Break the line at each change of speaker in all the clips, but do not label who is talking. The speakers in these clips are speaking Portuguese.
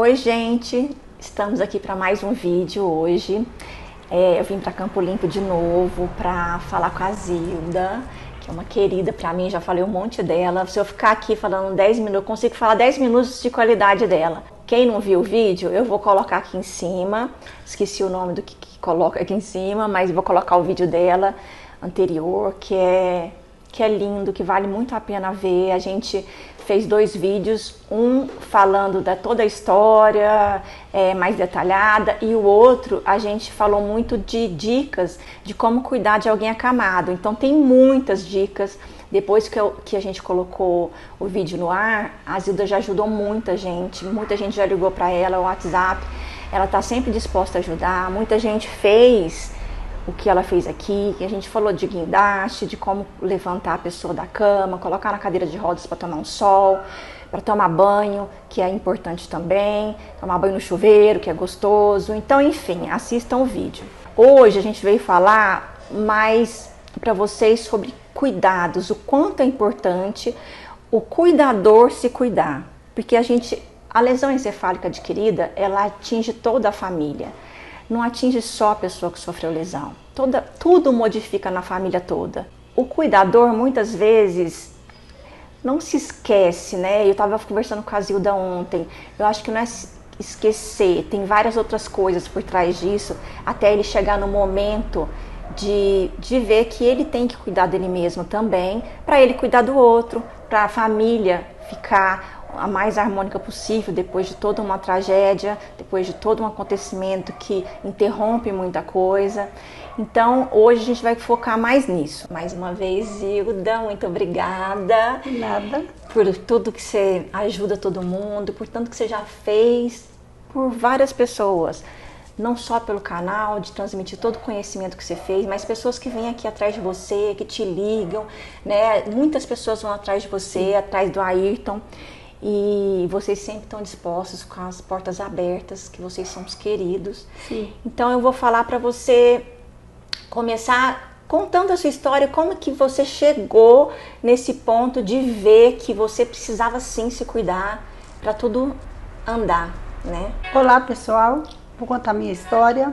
Oi, gente! Estamos aqui para mais um vídeo hoje. Eu vim para Campo Limpo de novo para falar com a Zilda, que é uma querida para mim, já falei um monte dela. Se eu ficar aqui falando 10 minutos, eu consigo falar 10 minutos de qualidade dela. Quem não viu o vídeo, eu vou colocar aqui em cima. Esqueci o nome do que coloca aqui em cima, mas vou colocar o vídeo dela anterior, que é lindo, que vale muito a pena ver. A gente fez 2 vídeos, um falando da toda a história mais detalhada, e o outro a gente falou muito de dicas de como cuidar de alguém acamado. Então tem muitas dicas. Depois que a gente colocou o vídeo no ar, a Zilda já ajudou muita gente já ligou para ela, o WhatsApp, ela está sempre disposta a ajudar. Muita gente fez o que ela fez aqui, que a gente falou de guindaste, de como levantar a pessoa da cama, colocar na cadeira de rodas para tomar um sol, para tomar banho, que é importante também, tomar banho no chuveiro, que é gostoso. Então, enfim, assistam o vídeo. Hoje a gente veio falar mais para vocês sobre cuidados, o quanto é importante o cuidador se cuidar, porque a lesão encefálica adquirida, ela atinge toda a família. Não atinge só a pessoa que sofreu lesão. Tudo modifica na família toda. O cuidador, muitas vezes, não se esquece, né? Eu estava conversando com a Zilda ontem. Eu acho que não é esquecer. Tem várias outras coisas por trás disso, até ele chegar no momento de ver que ele tem que cuidar dele mesmo também, para ele cuidar do outro, para a família ficar a mais harmônica possível depois de toda uma tragédia, depois de todo um acontecimento que interrompe muita coisa. Então, hoje a gente vai focar mais nisso. Mais uma vez, Zilda, muito obrigada.
Nada.
Por tudo que você ajuda todo mundo, por tanto que você já fez por várias pessoas. Não só pelo canal, de transmitir todo o conhecimento que você fez, mas pessoas que vêm aqui atrás de você, que te ligam, né? Muitas pessoas vão atrás de você, atrás do Ayrton. E vocês sempre estão dispostos, com as portas abertas, que vocês são os queridos.
Sim.
Então eu vou falar para você começar contando a sua história, como que você chegou nesse ponto de ver que você precisava sim se cuidar para tudo andar, né?
Olá, pessoal. Vou contar minha história.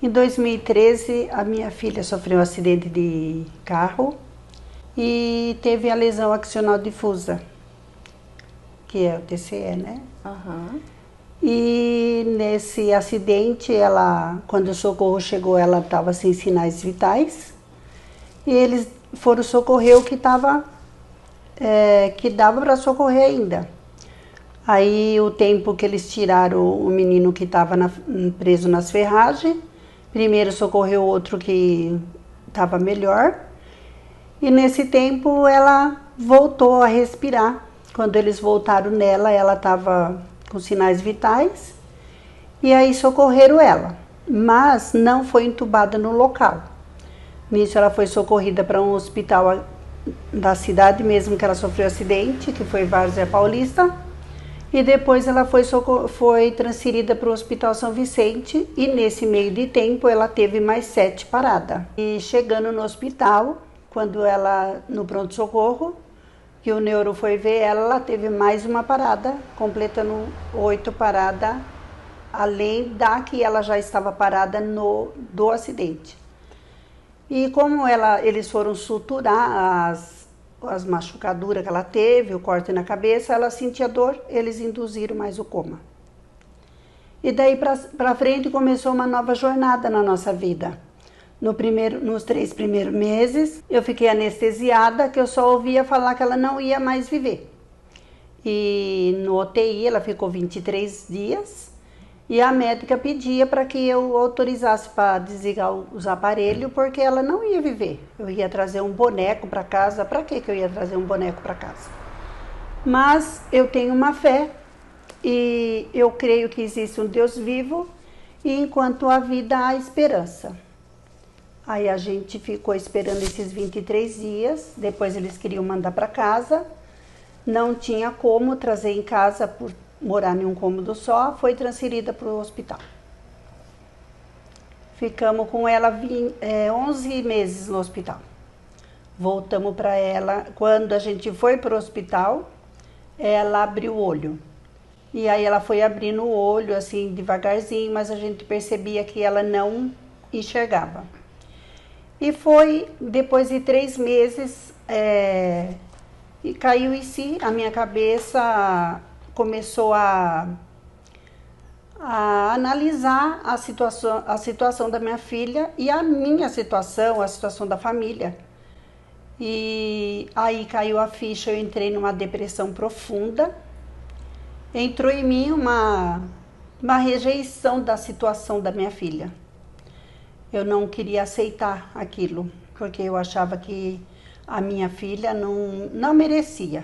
Em 2013, a minha filha sofreu um acidente de carro e teve a lesão axonal difusa, que é o TCE, né?
Uhum.
E nesse acidente, quando o socorro chegou, ela estava sem sinais vitais. E eles foram socorrer o que dava para socorrer ainda. Aí o tempo que eles tiraram o menino que estava preso nas ferragens, primeiro socorreu outro que estava melhor. E nesse tempo ela voltou a respirar. Quando eles voltaram nela, ela estava com sinais vitais e aí socorreram ela, mas não foi entubada no local. Nisso ela foi socorrida para um hospital da cidade mesmo que ela sofreu acidente, que foi Várzea Paulista, e depois ela foi transferida para o Hospital São Vicente, e nesse meio de tempo ela teve mais 7 paradas. E chegando no hospital, quando ela, no pronto-socorro, que o neuro foi ver ela teve mais uma parada, completando 8 paradas, além da que ela já estava parada do acidente. E como eles foram suturar as machucaduras que ela teve, o corte na cabeça, ela sentia dor, eles induziram mais o coma. E daí para frente começou uma nova jornada na nossa vida. Nos 3 primeiros meses, eu fiquei anestesiada, que eu só ouvia falar que ela não ia mais viver. E no UTI ela ficou 23 dias e a médica pedia para que eu autorizasse para desligar os aparelhos, porque ela não ia viver. Eu ia trazer um boneco para casa. Para que eu ia trazer um boneco para casa? Mas eu tenho uma fé e eu creio que existe um Deus vivo, e enquanto há vida há esperança. Aí a gente ficou esperando esses 23 dias, depois eles queriam mandar para casa, não tinha como trazer em casa por morar em um cômodo só, foi transferida para o hospital. Ficamos com ela 11 meses no hospital. Voltamos para ela, quando a gente foi para o hospital, ela abriu o olho. E aí ela foi abrindo o olho, assim, devagarzinho, mas a gente percebia que ela não enxergava. E foi, depois de 3 meses, e caiu em si, a minha cabeça começou a analisar a situação da minha filha e a minha situação, a situação da família. E aí caiu a ficha, eu entrei numa depressão profunda. Entrou em mim uma rejeição da situação da minha filha. Eu não queria aceitar aquilo, porque eu achava que a minha filha não merecia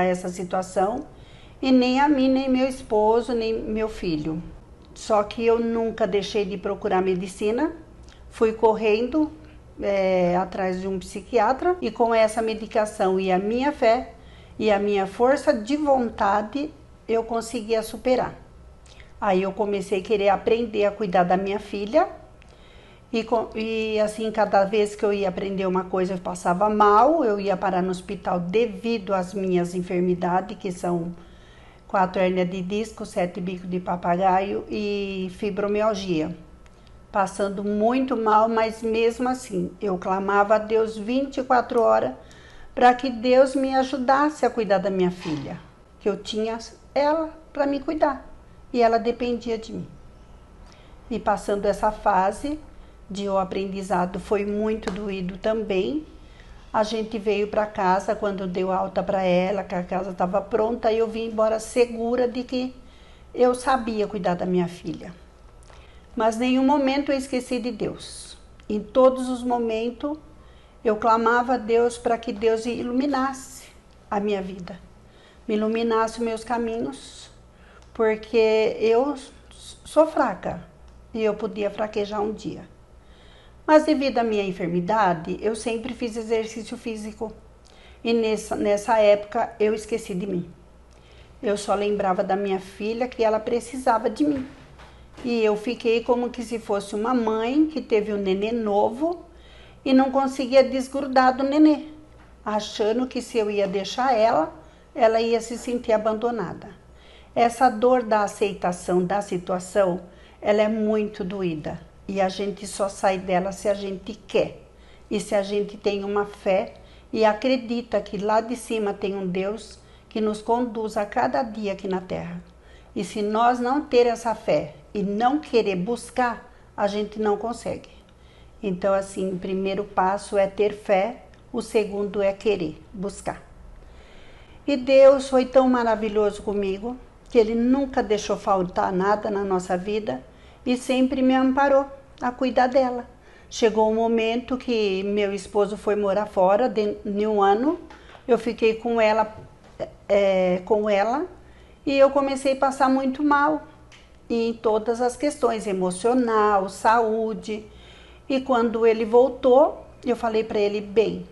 essa situação, e nem a mim, nem meu esposo, nem meu filho. Só que eu nunca deixei de procurar medicina, fui correndo atrás de um psiquiatra, e com essa medicação e a minha fé e a minha força de vontade, eu conseguia superar. Aí eu comecei a querer aprender a cuidar da minha filha, e assim, cada vez que eu ia aprender uma coisa, eu passava mal, eu ia parar no hospital devido às minhas enfermidades, que são 4 hérnias de disco, 7 bicos de papagaio e fibromialgia. Passando muito mal, mas mesmo assim, eu clamava a Deus 24 horas para que Deus me ajudasse a cuidar da minha filha, que eu tinha ela para me cuidar e ela dependia de mim. E passando essa fase de o aprendizado foi muito doído também. A gente veio para casa quando deu alta para ela, que a casa estava pronta, e eu vim embora segura de que eu sabia cuidar da minha filha. Mas nenhum momento eu esqueci de Deus. Em todos os momentos eu clamava a Deus para que Deus iluminasse a minha vida, me iluminasse os meus caminhos, porque eu sou fraca e eu podia fraquejar um dia. Mas devido à minha enfermidade, eu sempre fiz exercício físico. E nessa época eu esqueci de mim. Eu só lembrava da minha filha, que ela precisava de mim. E eu fiquei como que se fosse uma mãe que teve um nenê novo e não conseguia desgrudar do nenê, achando que se eu ia deixar ela ia se sentir abandonada. Essa dor da aceitação da situação, ela é muito doída. E a gente só sai dela se a gente quer. E se a gente tem uma fé e acredita que lá de cima tem um Deus que nos conduz a cada dia aqui na terra. E se nós não ter essa fé e não querer buscar, a gente não consegue. Então, assim, o primeiro passo é ter fé, o segundo é querer buscar. E Deus foi tão maravilhoso comigo, que Ele nunca deixou faltar nada na nossa vida e sempre me amparou a cuidar dela. Chegou um momento que meu esposo foi morar fora, de um ano, eu fiquei com ela e eu comecei a passar muito mal em todas as questões, emocional, saúde. E quando ele voltou, eu falei para ele, bem,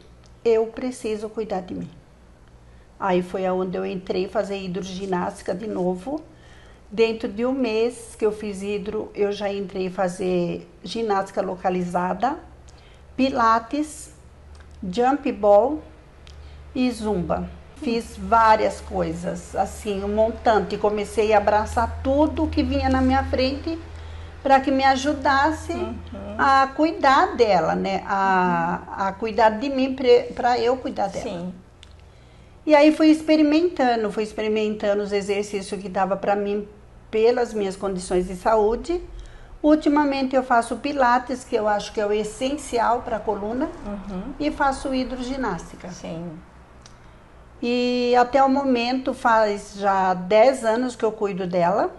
eu preciso cuidar de mim. Aí foi aonde eu entrei fazer hidroginástica de novo. Dentro de um mês que eu fiz hidro, eu já entrei fazer ginástica localizada, pilates, jump ball e zumba. Fiz várias coisas, assim, um montante. Comecei a abraçar tudo que vinha na minha frente para que me ajudasse a cuidar dela, né? A cuidar de mim para eu cuidar dela.
Sim.
E aí fui experimentando os exercícios que dava para mim pelas minhas condições de saúde. Ultimamente eu faço pilates, que eu acho que é o essencial para a coluna, e faço hidroginástica.
Sim.
E até o momento faz já 10 anos que eu cuido dela.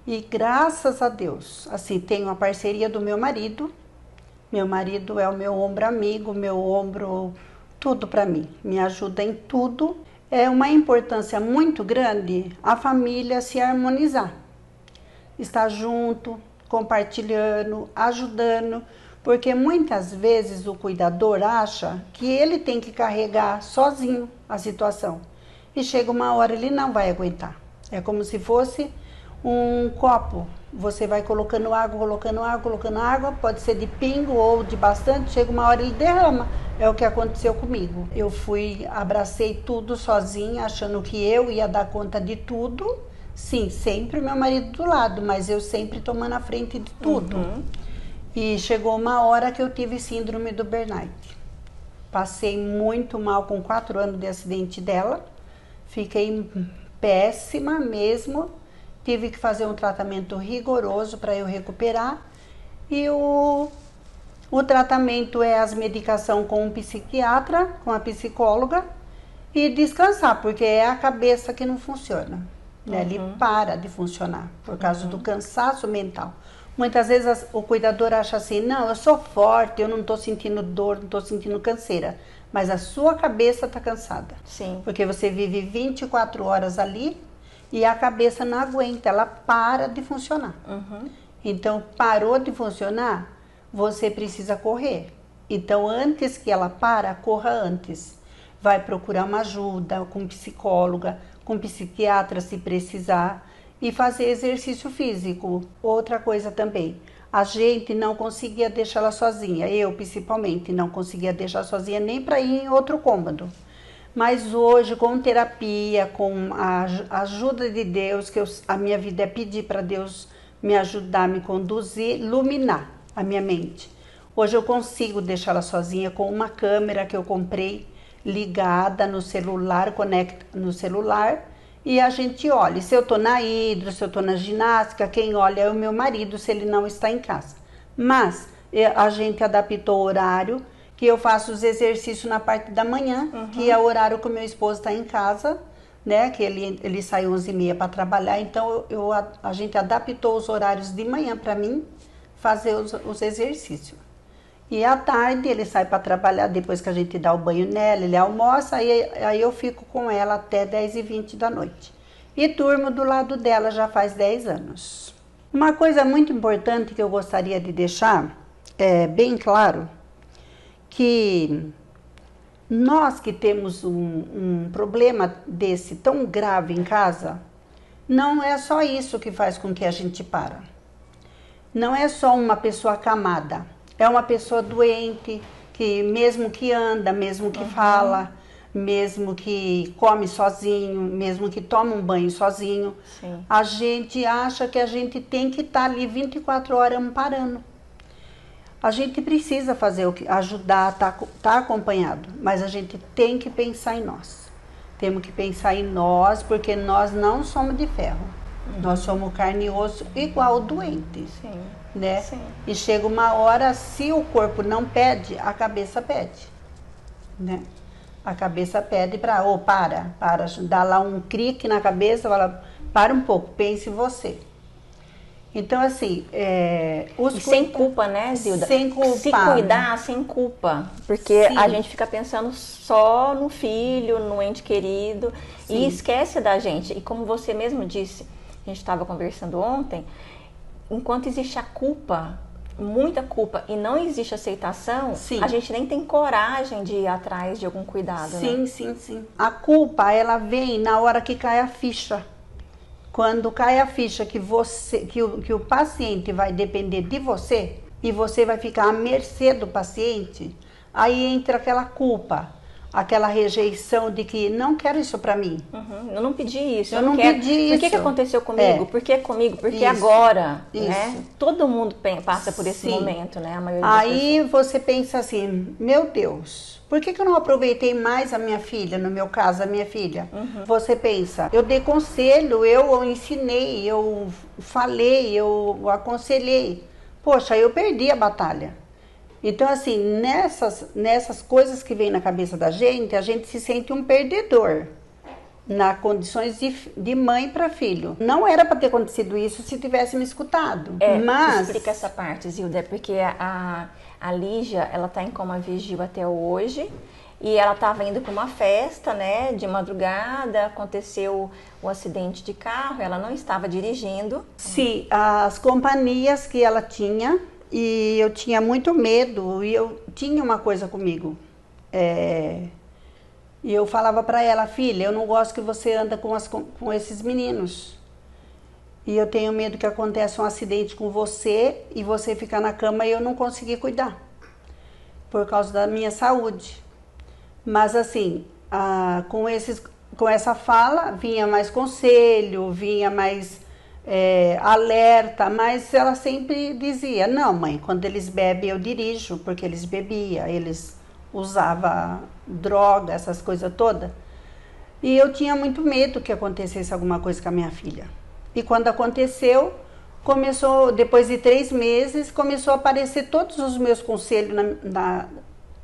E graças a Deus, assim, tenho a parceria do meu marido. Meu marido é o meu ombro amigo, meu ombro, tudo para mim. Me ajuda em tudo. É uma importância muito grande a família se harmonizar. Estar junto, compartilhando, ajudando. Porque muitas vezes o cuidador acha que ele tem que carregar sozinho a situação. E chega uma hora ele não vai aguentar. É como se fosse um copo. Você vai colocando água, pode ser de pingo ou de bastante, chega uma hora ele derrama. É o que aconteceu comigo. Eu abracei tudo sozinha, achando que eu ia dar conta de tudo. Sim, sempre meu marido do lado, mas eu sempre tomando a frente de tudo. E chegou uma hora que eu tive síndrome do burnout. Passei muito mal com 4 anos de acidente dela. Fiquei péssima mesmo. Tive que fazer um tratamento rigoroso para eu recuperar. E o tratamento é as medicações com um psiquiatra, com a psicóloga, e descansar, porque é a cabeça que não funciona. Né? Ele para de funcionar por causa do cansaço mental. Muitas vezes o cuidador acha assim, não, eu sou forte, eu não estou sentindo dor, não estou sentindo canseira. Mas a sua cabeça está cansada.
Sim.
Porque você vive 24 horas ali e a cabeça não aguenta, ela para de funcionar. Então, parou de funcionar, você precisa correr. Então, antes que ela corra antes. Vai procurar uma ajuda com psicóloga, com psiquiatra se precisar, e fazer exercício físico. Outra coisa também, a gente não conseguia deixá-la sozinha, eu principalmente não conseguia deixar sozinha nem para ir em outro cômodo. Mas hoje, com terapia, com a ajuda de Deus, a minha vida é pedir para Deus me ajudar, me conduzir, iluminar a minha mente. Hoje eu consigo deixá-la sozinha com uma câmera que eu comprei, ligada no celular, conecta no celular, e a gente olha. Se eu tô na hidro, se eu tô na ginástica, quem olha é o meu marido, se ele não está em casa. Mas a gente adaptou o horário, que eu faço os exercícios na parte da manhã, que é o horário que o meu esposo está em casa, né? Que ele sai 11h30 para trabalhar, então a gente adaptou os horários de manhã para mim fazer os exercícios. E à tarde ele sai para trabalhar, depois que a gente dá o banho nela, ele almoça, aí eu fico com ela até 10h20 da noite. E durmo do lado dela já faz 10 anos. Uma coisa muito importante que eu gostaria de deixar bem claro, que nós que temos um problema desse tão grave em casa, não é só isso que faz com que a gente para. Não é só uma pessoa acamada. É uma pessoa doente, que mesmo que anda, mesmo que fala, mesmo que come sozinho, mesmo que toma um banho sozinho, a gente acha que a gente tem que estar ali 24 horas amparando. A gente precisa fazer ajudar, tá acompanhado, mas a gente tem que pensar em nós. Temos que pensar em nós, porque nós não somos de ferro. Nós somos carne e osso igual doente. Né? E chega uma hora, se o corpo não pede, a cabeça pede, né? A cabeça pede para, para, dá lá um clique na cabeça, fala, para um pouco, pense em você. Então, assim,
sem culpa, né, Zilda?
Sem culpa.
Se cuidar sem culpa, porque a gente fica pensando só no filho, no ente querido, e esquece da gente. E como você mesmo disse, a gente estava conversando ontem, enquanto existe a culpa, muita culpa, e não existe aceitação, a gente nem tem coragem de ir atrás de algum cuidado, né?
Sim. A culpa, ela vem na hora que cai a ficha. Quando cai a ficha que o paciente vai depender de você, e você vai ficar à mercê do paciente, aí entra aquela culpa. Aquela rejeição de que não quero isso pra mim.
Eu não pedi isso.
Eu não pedi isso.
Por que aconteceu comigo? Por que comigo? Por que agora?
Isso.
Né? Todo mundo passa por esse momento, né? A maioria
aí você pensa assim, meu Deus, por que eu não aproveitei mais a minha filha, no meu caso, a minha filha? Você pensa, eu dei conselho, eu ensinei, eu falei, eu aconselhei. Poxa, eu perdi a batalha. Então, assim, nessas coisas que vem na cabeça da gente, a gente se sente um perdedor nas condições de mãe para filho. Não era para ter acontecido isso se tivesse me escutado. Mas
explica essa parte, Zilda, porque a Lígia, ela tá em coma vigil até hoje, e ela estava indo para uma festa, né, de madrugada, aconteceu o acidente de carro, ela não estava dirigindo.
Sim, as companhias que ela tinha, e eu tinha muito medo, e eu tinha uma coisa comigo. E eu falava para ela, filha, eu não gosto que você anda com esses meninos. E eu tenho medo que aconteça um acidente com você e você ficar na cama e eu não conseguir cuidar. por causa da minha saúde. Mas assim, com essa fala vinha mais conselho, vinha mais alerta, mas ela sempre dizia, não mãe, quando eles bebem eu dirijo, porque eles bebiam, eles usavam droga, essas coisas todas. E eu tinha muito medo que acontecesse alguma coisa com a minha filha. E quando aconteceu, depois de 3 meses, começou a aparecer todos os meus conselhos,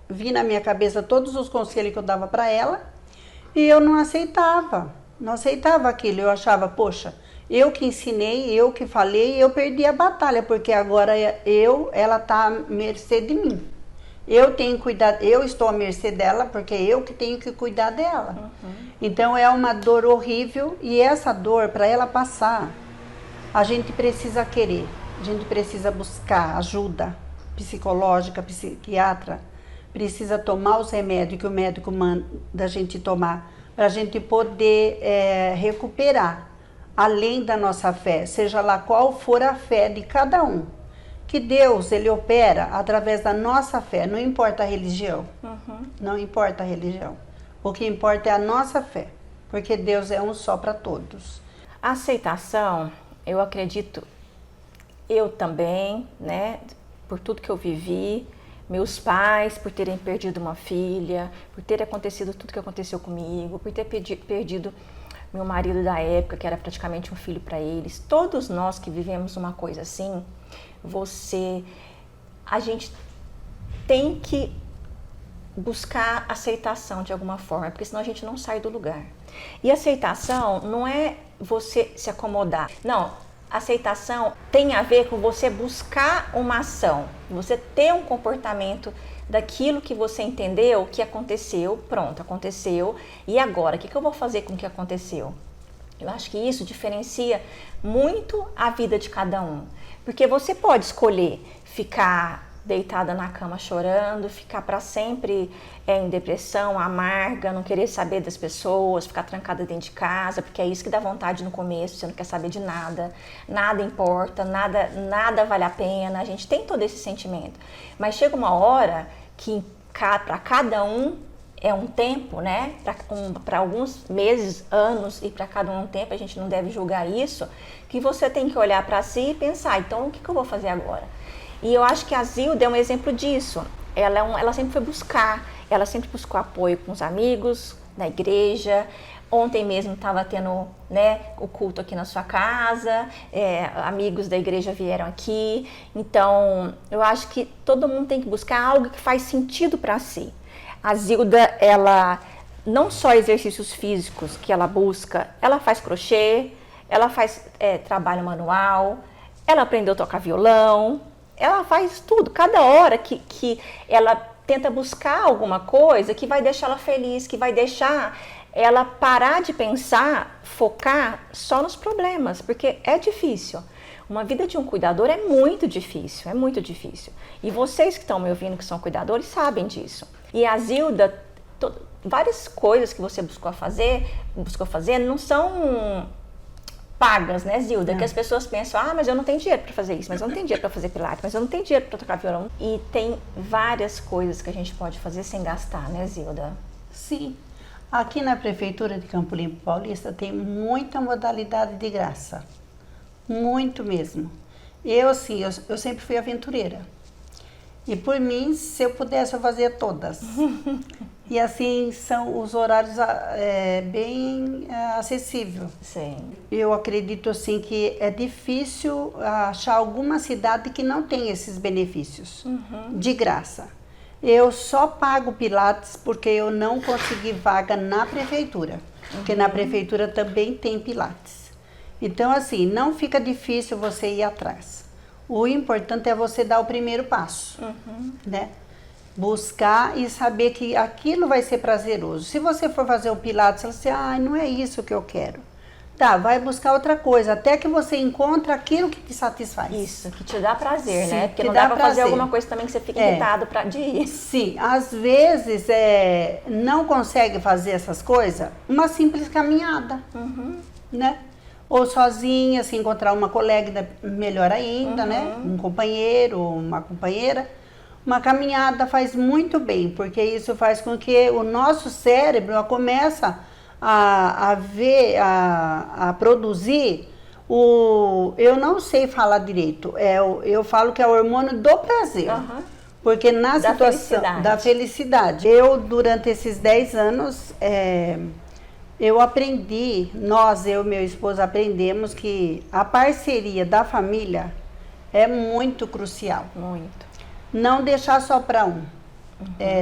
vi na minha cabeça todos os conselhos que eu dava para ela, e eu não aceitava aquilo. Eu achava, poxa, eu que ensinei, eu que falei, eu perdi a batalha, porque agora ela está à mercê de mim. Eu tenho que cuidar, eu estou à mercê dela, porque eu que tenho que cuidar dela. Então é uma dor horrível, e essa dor, para ela passar, a gente precisa querer, a gente precisa buscar ajuda psicológica, psiquiatra, precisa tomar os remédios que o médico manda a gente tomar, para a gente poder recuperar, além da nossa fé, seja lá qual for a fé de cada um. Que Deus, ele opera através da nossa fé, não importa a religião, não importa a religião. O que importa é a nossa fé, porque Deus é um só para todos.
A aceitação, eu acredito, eu também, né, por tudo que eu vivi, meus pais por terem perdido uma filha, por ter acontecido tudo que aconteceu comigo, por ter perdido meu marido da época, que era praticamente um filho para eles. Todos nós que vivemos uma coisa assim, a gente tem que buscar aceitação de alguma forma, porque senão a gente não sai do lugar. E aceitação não é você se acomodar, não. Aceitação tem a ver com você buscar uma ação, você ter um comportamento daquilo que você entendeu que aconteceu, pronto, aconteceu, e agora, o que eu vou fazer com o que aconteceu? Eu acho que isso diferencia muito a vida de cada um, porque você pode escolher ficar deitada na cama chorando, ficar para sempre em depressão, amarga, não querer saber das pessoas, ficar trancada dentro de casa, porque é isso que dá vontade no começo, você não quer saber de nada, nada importa, nada vale a pena, a gente tem todo esse sentimento. Mas chega uma hora que para cada um é um tempo, né? Para alguns meses, anos, e para cada um tempo, a gente não deve julgar isso, que você tem que olhar para si e pensar, então o que eu vou fazer agora? E eu acho que a Zilda é um exemplo disso. Ela sempre foi buscar, ela sempre buscou apoio com os amigos, na igreja. Ontem mesmo estava tendo, né, o culto aqui na sua casa, amigos da igreja vieram aqui. Então, eu acho que todo mundo tem que buscar algo que faz sentido para si. A Zilda, ela não só exercícios físicos que ela busca, ela faz crochê, ela faz trabalho manual, ela aprendeu a tocar violão, ela faz tudo. Cada hora que ela tenta buscar alguma coisa que vai deixar ela feliz, que vai deixar ela parar de pensar, focar só nos problemas, porque é difícil. Uma vida de um cuidador é muito difícil, é muito difícil. E vocês que estão me ouvindo, que são cuidadores, sabem disso. E a Zilda, várias coisas que você buscou fazer não são pagas, né, Zilda? Que as pessoas pensam, mas eu não tenho dinheiro para fazer isso, mas eu não tenho dinheiro para fazer pilates, mas eu não tenho dinheiro para tocar violão. E tem várias coisas que a gente pode fazer sem gastar, né, Zilda?
Sim. Aqui na Prefeitura de Campo Limpo Paulista tem muita modalidade de graça. Muito mesmo. Eu sempre fui aventureira. E por mim, se eu pudesse, eu fazia todas. E assim, são os horários bem acessíveis.
Sim.
Eu acredito assim que é difícil achar alguma cidade que não tem esses benefícios de graça. Eu só pago Pilates porque eu não consegui vaga na prefeitura. Porque na prefeitura também tem Pilates. Então assim, não fica difícil você ir atrás. O importante é você dar o primeiro passo, né? Buscar e saber que aquilo vai ser prazeroso. Se você for fazer o Pilates, você não é isso que eu quero. Tá, vai buscar outra coisa, até que você encontre aquilo que te satisfaz.
Isso, que te dá prazer,
Sim,
né? Porque não dá pra fazer alguma coisa também que você fique irritado de ir.
Sim, às vezes não consegue fazer essas coisas, uma simples caminhada, né? Ou sozinha, se encontrar uma colega, melhor ainda, né? Um companheiro ou uma companheira. Uma caminhada faz muito bem, porque isso faz com que o nosso cérebro começa a produzir eu não sei falar direito, eu falo que é o hormônio do prazer. Porque na situação da felicidade. Eu, durante esses 10 anos, eu aprendi, eu e meu esposo aprendemos que a parceria da família é muito crucial.
Muito.
Não deixar só para um.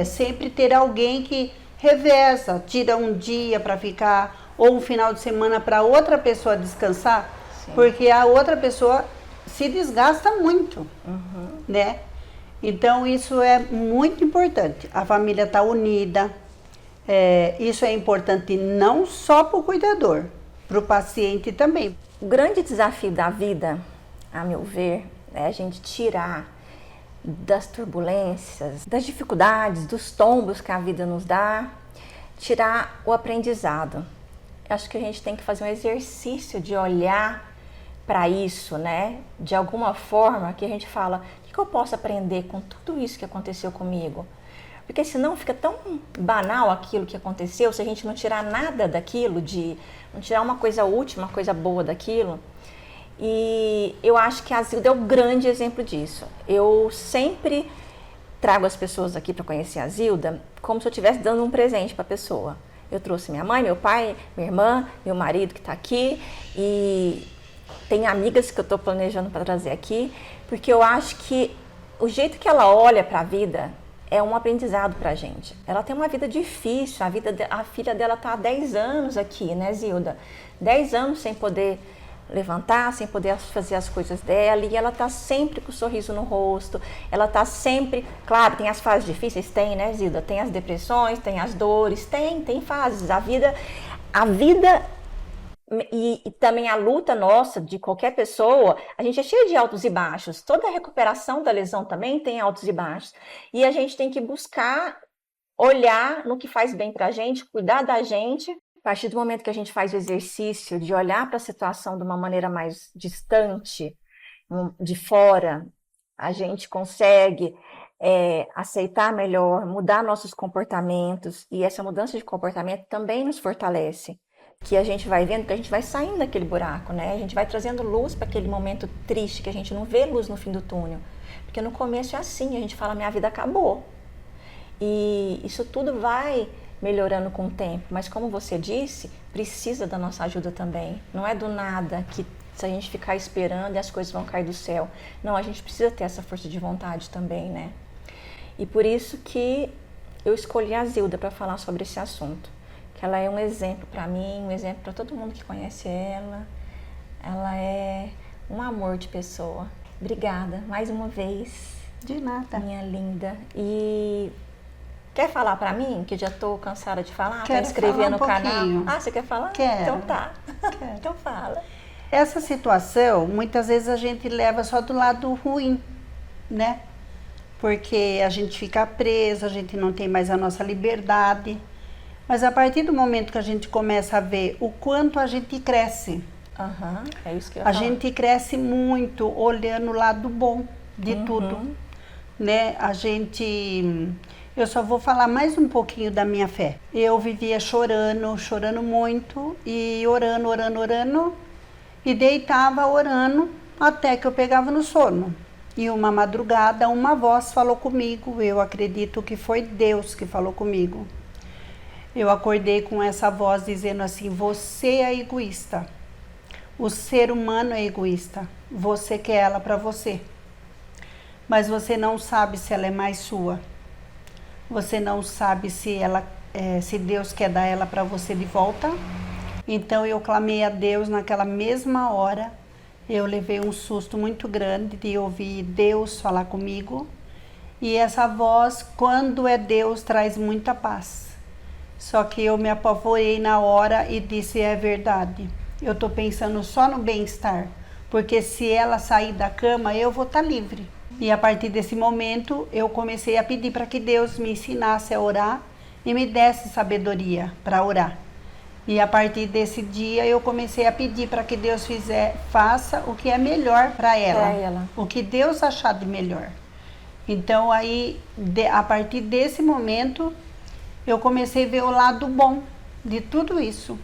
Sempre ter alguém que reveza, tira um dia para ficar, ou um final de semana para outra pessoa descansar, sim, porque a outra pessoa se desgasta muito, né? Então isso é muito importante. A família está unida. Isso é importante não só para o cuidador, para o paciente também.
O grande desafio da vida, a meu ver, é a gente tirar das turbulências, das dificuldades, dos tombos que a vida nos dá, tirar o aprendizado. Acho que a gente tem que fazer um exercício de olhar para isso, né? De alguma forma que a gente fala, o que eu posso aprender com tudo isso que aconteceu comigo? Porque senão fica tão banal aquilo que aconteceu, se a gente não tirar nada daquilo, não tirar uma coisa útil, uma coisa boa daquilo. E eu acho que a Zilda é o grande exemplo disso. Eu sempre trago as pessoas aqui para conhecer a Zilda como se eu estivesse dando um presente para a pessoa. Eu trouxe minha mãe, meu pai, minha irmã, meu marido que está aqui, e tem amigas que eu estou planejando para trazer aqui, porque eu acho que o jeito que ela olha para a vida é um aprendizado para a gente. Ela tem uma vida difícil, a filha dela está há 10 anos aqui, né, Zilda? 10 anos sem poder levantar, sem poder fazer as coisas dela, e ela tá sempre com o sorriso no rosto, ela tá sempre, claro, tem as fases difíceis, tem, né, Zilda? Tem as depressões, tem as dores, tem fases, a vida e também a luta nossa, de qualquer pessoa, a gente é cheio de altos e baixos, toda a recuperação da lesão também tem altos e baixos, e a gente tem que buscar olhar no que faz bem pra gente, cuidar da gente. A partir do momento que a gente faz o exercício de olhar para a situação de uma maneira mais distante, de fora, a gente consegue aceitar melhor, mudar nossos comportamentos, e essa mudança de comportamento também nos fortalece, que a gente vai vendo que a gente vai saindo daquele buraco, né? A gente vai trazendo luz para aquele momento triste, que a gente não vê luz no fim do túnel, porque no começo é assim, a gente fala, minha vida acabou, e isso tudo vai melhorando com o tempo, mas como você disse, precisa da nossa ajuda também. Não é do nada que se a gente ficar esperando e as coisas vão cair do céu. Não, a gente precisa ter essa força de vontade também, né? E por isso que eu escolhi a Zilda para falar sobre esse assunto, que ela é um exemplo para mim, um exemplo para todo mundo que conhece ela. Ela é um amor de pessoa. Obrigada, mais uma vez.
De nada.
Minha linda. E quer falar pra mim, que já tô cansada de falar?
Quero
pra inscrever no canal?
Pouquinho.
Ah, você quer falar?
Quero.
Então tá.
Quero.
Então fala.
Essa situação, muitas vezes a gente leva só do lado ruim, né? Porque a gente fica preso, a gente não tem mais a nossa liberdade. Mas a partir do momento que a gente começa a ver o quanto a gente cresce.
É isso que eu ia falar.
A gente cresce muito olhando o lado bom de tudo, né? Eu só vou falar mais um pouquinho da minha fé. Eu vivia chorando muito, e orando, e deitava orando até que eu pegava no sono. E uma madrugada, uma voz falou comigo, eu acredito que foi Deus que falou comigo. Eu acordei com essa voz dizendo assim, você é egoísta, o ser humano é egoísta, você quer ela para você, mas você não sabe se ela é mais sua. Você não sabe se Deus quer dar ela para você de volta. Então eu clamei a Deus naquela mesma hora. Eu levei um susto muito grande de ouvir Deus falar comigo. E essa voz, quando é Deus, traz muita paz. Só que eu me apavorei na hora e disse, é verdade. Eu estou pensando só no bem-estar. Porque se ela sair da cama, eu vou estar livre. E a partir desse momento, eu comecei a pedir para que Deus me ensinasse a orar e me desse sabedoria para orar. E a partir desse dia, eu comecei a pedir para que Deus faça o que é melhor para ela. O que Deus achar de melhor. Então aí, a partir desse momento, eu comecei a ver o lado bom de tudo isso.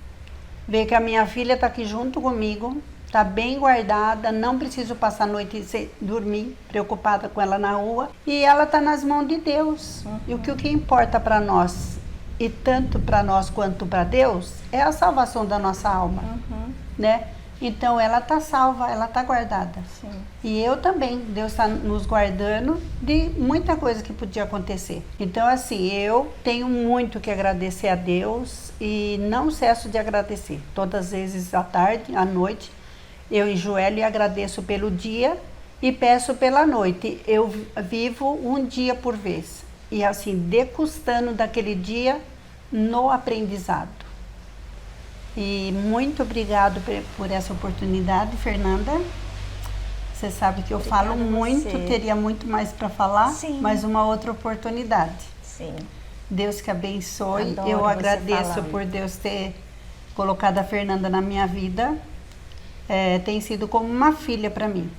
Ver que a minha filha está aqui junto comigo, está bem guardada, não preciso passar a noite sem dormir, preocupada com ela na rua. E ela está nas mãos de Deus. E o que importa para nós, e tanto para nós quanto para Deus, é a salvação da nossa alma, né? Então ela está salva, ela está guardada.
Sim.
E eu também, Deus está nos guardando de muita coisa que podia acontecer. Então assim, eu tenho muito que agradecer a Deus e não cesso de agradecer. Todas as vezes à tarde, à noite, eu enjoelho e agradeço pelo dia e peço pela noite. Eu vivo um dia por vez. E assim, degustando daquele dia no aprendizado. E muito obrigado por essa oportunidade, Fernanda. Você sabe que eu falo muito, teria muito mais para falar,
Sim.
mas uma outra oportunidade.
Sim.
Deus que abençoe.
Adoro
Eu
você
agradeço
falando.
por Deus ter colocado a Fernanda na minha vida. Tem sido como uma filha para mim.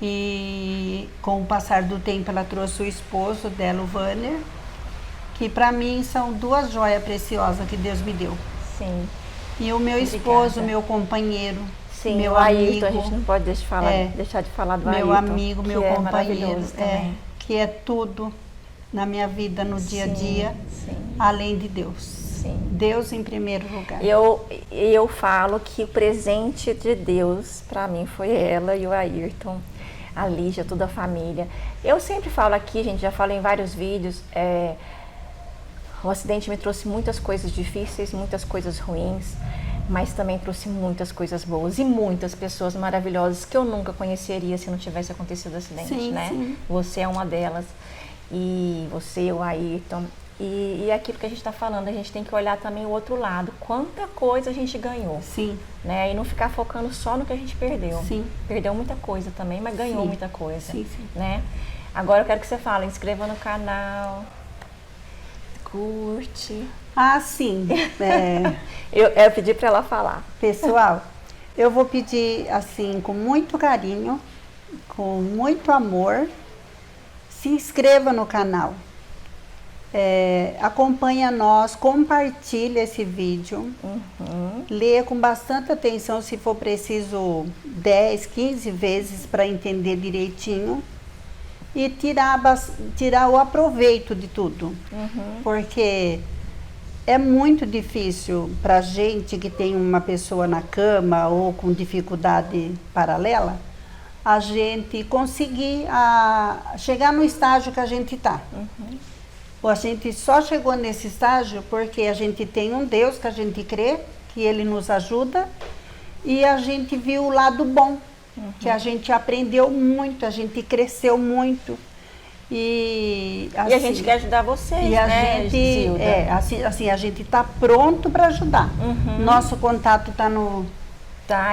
E com o passar do tempo ela trouxe o esposo dela, o Vanner, que para mim são duas joias preciosas que Deus me deu.
Sim.
E o meu esposo, meu companheiro,
Sim,
meu
o Ayrton,
amigo,
a gente não pode deixar de falar do
meu
Ayrton,
amigo, meu
que
companheiro,
é maravilhoso também.
que é tudo na minha vida, no dia a dia,
Sim.
além de Deus.
Sim.
Deus em primeiro lugar.
Eu falo que o presente de Deus para mim foi ela e o Ayrton, a Lígia, toda a família. Eu sempre falo aqui, gente, já falei em vários vídeos, o acidente me trouxe muitas coisas difíceis, muitas coisas ruins, mas também trouxe muitas coisas boas e muitas pessoas maravilhosas que eu nunca conheceria se não tivesse acontecido o acidente,
Sim,
né?
sim.
Você é uma delas, e você, o Ayrton, e é aquilo que a gente está falando, a gente tem que olhar também o outro lado, quanta coisa a gente ganhou,
Sim.
né? E não ficar focando só no que a gente perdeu.
Sim.
Perdeu muita coisa também, mas ganhou
Sim.
muita coisa,
Sim, sim.
né? Agora eu quero que você fale, inscreva no canal, curte.
Ah, sim.
Eu pedi para ela falar.
Pessoal, eu vou pedir assim, com muito carinho, com muito amor, se inscreva no canal. Acompanha nós, compartilha esse vídeo, leia com bastante atenção, se for preciso 10, 15 vezes para entender direitinho e tirar o aproveito de tudo, porque é muito difícil para gente que tem uma pessoa na cama ou com dificuldade paralela, a gente conseguir chegar no estágio que a gente está. A gente só chegou nesse estágio porque a gente tem um Deus que a gente crê, que Ele nos ajuda, e a gente viu o lado bom, que a gente aprendeu muito, a gente cresceu muito. E
a gente quer ajudar vocês,
e a
né,
gente,
Zilda?
assim, a gente está pronto para ajudar. Nosso contato está no...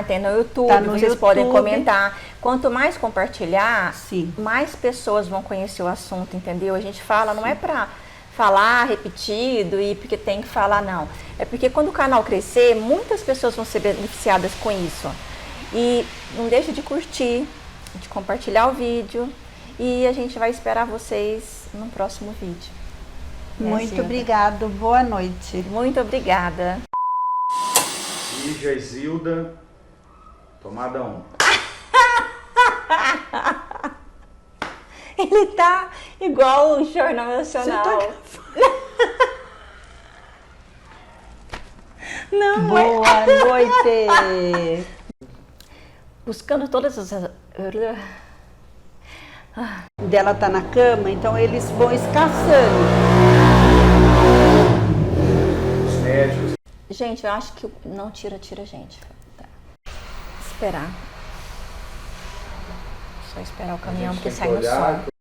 Tem no YouTube,
Tá no
vocês
YouTube.
podem comentar. Quanto mais compartilhar,
Sim.
mais pessoas vão conhecer o assunto, entendeu? A gente fala, não é para falar repetido e porque tem que falar, não. É porque quando o canal crescer, muitas pessoas vão ser beneficiadas com isso. E não deixe de curtir, de compartilhar o vídeo. E a gente vai esperar vocês no próximo vídeo.
Muito
Zilda?
obrigado, boa noite.
Muito obrigada.
Lígia e Zilda, tomada 1.
Ele tá igual o Jornal Nacional. Não,
Boa noite.
Buscando todas as...
Dela tá na cama, então eles vão escassando.
Os médicos.
Gente, eu acho que não tira, gente. Tá. Esperar. Só esperar o caminhão, porque
tem
sai
que
no
olhar,
som.